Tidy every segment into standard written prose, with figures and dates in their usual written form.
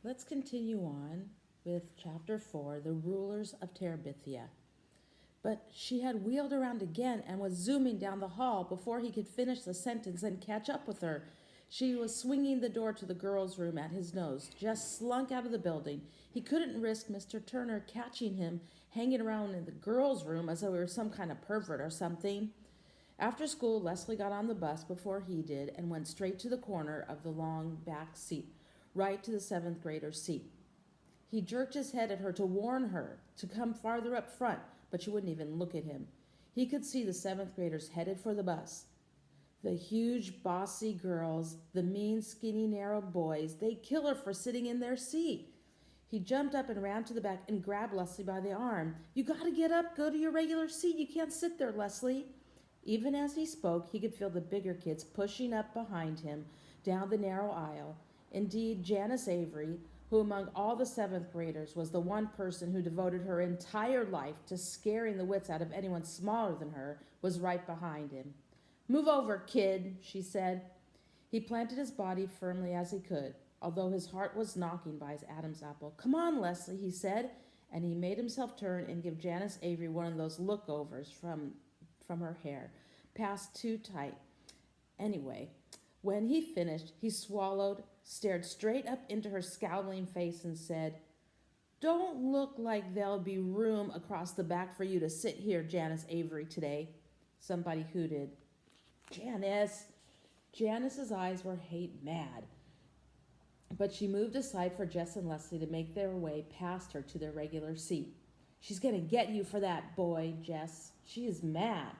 Let's continue on with Chapter 4, The Rulers of Terabithia. But she had wheeled around again and was zooming down the hall before he could finish the sentence and catch up with her. She was swinging the door to the girls' room at his nose. Jess slunk out of the building. He couldn't risk Mr. Turner catching him hanging around in the girls' room as though he were some kind of pervert or something. After school, Leslie got on the bus before he did and went straight to the corner of the long back seat, right to the seventh grader's seat. He jerked his head at her to warn her to come farther up front, but she wouldn't even look at him. He could see the seventh graders headed for the bus. The huge, bossy girls, the mean, skinny, narrow boys, they'd kill her for sitting in their seat. He jumped up and ran to the back and grabbed Leslie by the arm. "You got to get up, go to your regular seat. You can't sit there, Leslie." Even as he spoke, he could feel the bigger kids pushing up behind him down the narrow aisle. Indeed, Janice Avery, who among all the seventh graders was the one person who devoted her entire life to scaring the wits out of anyone smaller than her, was right behind him. "Move over, kid," she said. He planted his body firmly as he could, although his heart was knocking by his Adam's apple. "Come on, Leslie," he said, and he made himself turn and give Janice Avery one of those lookovers from her hair, passed too tight. Anyway, when he finished, he swallowed, stared straight up into her scowling face, and said, "Don't look like there'll be room across the back for you to sit here, Janice Avery, today." Somebody hooted. "Janice!" Janice's eyes were hate mad, but she moved aside for Jess and Leslie to make their way past her to their regular seat. "She's going to get you for that, boy, Jess. She is mad."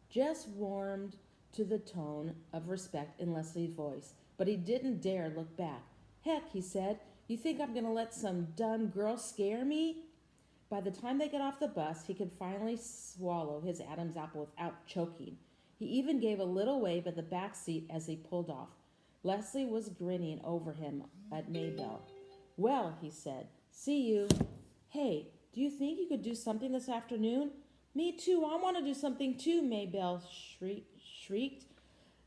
Jess warmed to the tone of respect in Leslie's voice, but he didn't dare look back. "Heck," he said, "you think I'm going to let some dumb girl scare me?" By the time they got off the bus, he could finally swallow his Adam's apple without choking. He even gave a little wave at the back seat as he pulled off. Leslie was grinning over him at Maybelle. "Well," he said, "see you. Hey, do you think you could do something this afternoon?" "Me too, I want to do something too," Maybelle shrieked.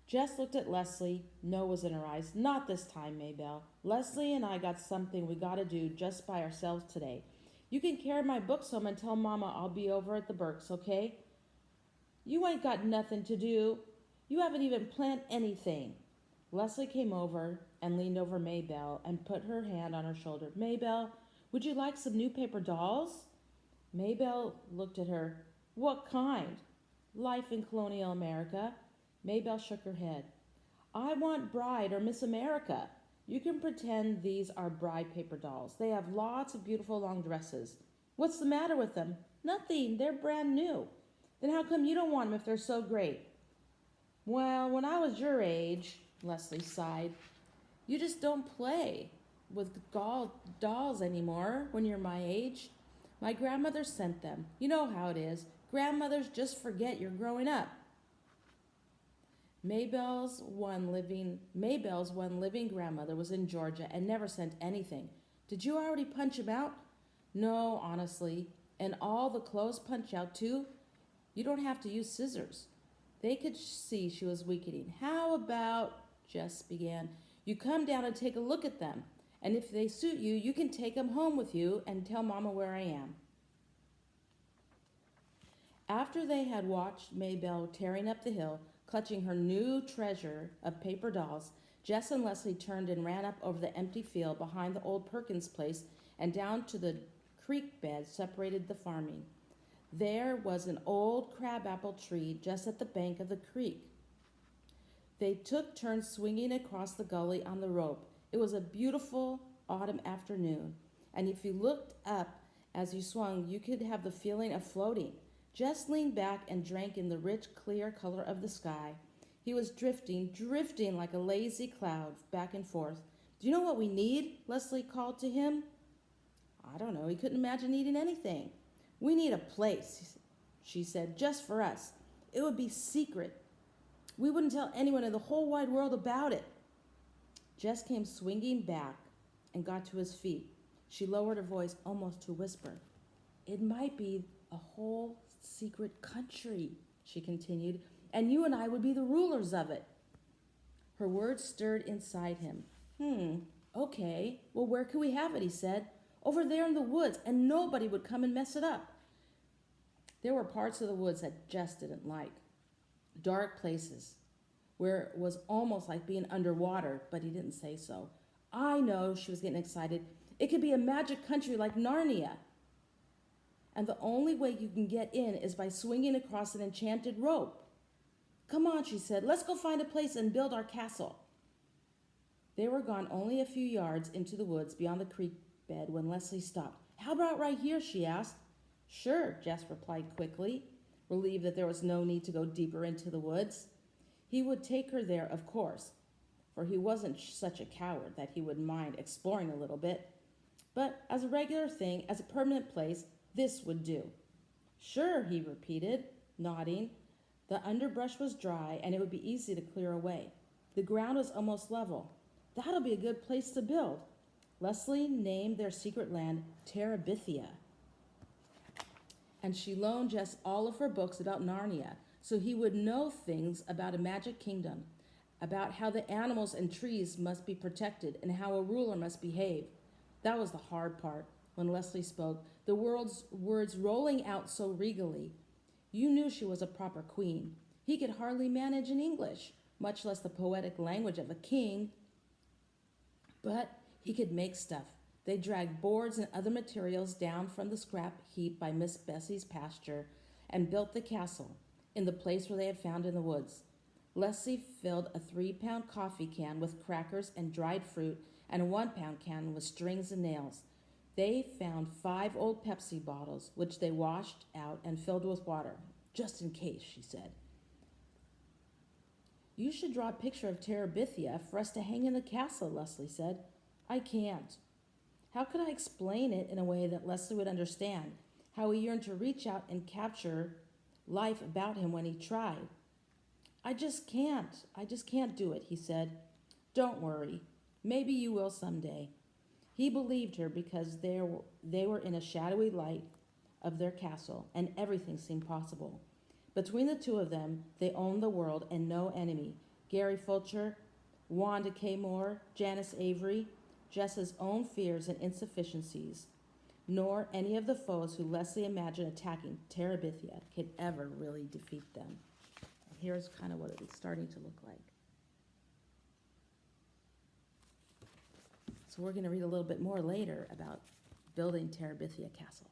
Jess looked at Leslie. No was in her eyes. "Not this time, Maybelle. Leslie and I got something we got to do just by ourselves today. You can carry my books home and tell Mama I'll be over at the Burks, okay?" "You ain't got nothing to do. You haven't even planned anything." Leslie came over and leaned over Maybelle and put her hand on her shoulder. "Maybelle, would you like some new paper dolls?" Maybelle looked at her. "What kind?" "Life in colonial America." Maybelle shook her head. "I want Bride or Miss America. You can pretend these are Bride paper dolls. They have lots of beautiful long dresses." "What's the matter with them?" "Nothing. They're brand new." "Then how come you don't want them if they're so great?" "Well, when I was your age," Leslie sighed. "You just don't play with dolls anymore when you're my age. My grandmother sent them. You know how it is. Grandmothers just forget you're growing up." Maybelle's one living grandmother was in Georgia and never sent anything. "Did you already punch him out?" "No, honestly. And all the clothes punch out too? You don't have to use scissors." They could see she was weakening. "How about," Jess began, "you come down and take a look at them. And if they suit you, you can take them home with you and tell Mama where I am." After they had watched Maybelle tearing up the hill, clutching her new treasure of paper dolls, Jess and Leslie turned and ran up over the empty field behind the old Perkins place and down to the creek bed separated the farming. There was an old crabapple tree just at the bank of the creek. They took turns swinging across the gully on the rope. It was a beautiful autumn afternoon, and if you looked up as you swung, you could have the feeling of floating. Jess leaned back and drank in the rich, clear color of the sky. He was drifting like a lazy cloud back and forth. "Do you know what we need?" Leslie called to him. "I don't know." He couldn't imagine needing anything. "We need a place," she said, "just for us. It would be secret. We wouldn't tell anyone in the whole wide world about it." Jess came swinging back and got to his feet. She lowered her voice almost to a whisper. "It might be a whole secret country," she continued, "and you and I would be the rulers of it." Her words stirred inside him. Okay, well, where could we have it, he said. Over there in the woods, and nobody would come and mess it up. There were parts of the woods that Jess didn't like. Dark places, where it was almost like being underwater, but he didn't say so. I know, she was getting excited. It could be a magic country like Narnia. And the only way you can get in is by swinging across an enchanted rope. Come on, she said, let's go find a place and build our castle. They were gone only a few yards into the woods beyond the creek bed when Leslie stopped. How about right here, she asked. Sure, Jess replied quickly, relieved that there was no need to go deeper into the woods. He would take her there, of course, for he wasn't such a coward that he would mind exploring a little bit. But as a regular thing, as a permanent place, this would do. Sure, he repeated, nodding. The underbrush was dry, and it would be easy to clear away. The ground was almost level. That'll be a good place to build. Leslie named their secret land Terabithia. And she loaned Jess all of her books about Narnia, so he would know things about a magic kingdom, about how the animals and trees must be protected and how a ruler must behave. That was the hard part. When Leslie spoke, the words rolling out so regally. You knew she was a proper queen. He could hardly manage in English, much less the poetic language of a king. But he could make stuff. They dragged boards and other materials down from the scrap heap by Miss Bessie's pasture and built the castle in the place where they had found in the woods. Leslie filled a 3-pound coffee can with crackers and dried fruit and a 1-pound can with strings and nails. They found 5 old Pepsi bottles, which they washed out and filled with water, just in case, she said. You should draw a picture of Terabithia for us to hang in the castle, Leslie said. I can't. How could I explain it in a way that Leslie would understand? How he yearned to reach out and capture life about him when he tried. I just can't do it, he said. Don't worry. Maybe you will someday. He believed her because they were in a shadowy light of their castle, and everything seemed possible. Between the two of them, they owned the world and no enemy. Gary Fulcher, Wanda K. Moore, Janice Avery, Jess's own fears and insufficiencies, nor any of the foes who Leslie imagined attacking Terabithia could ever really defeat them. And here's kind of what it's starting to look like. So we're going to read a little bit more later about building Terabithia Castle.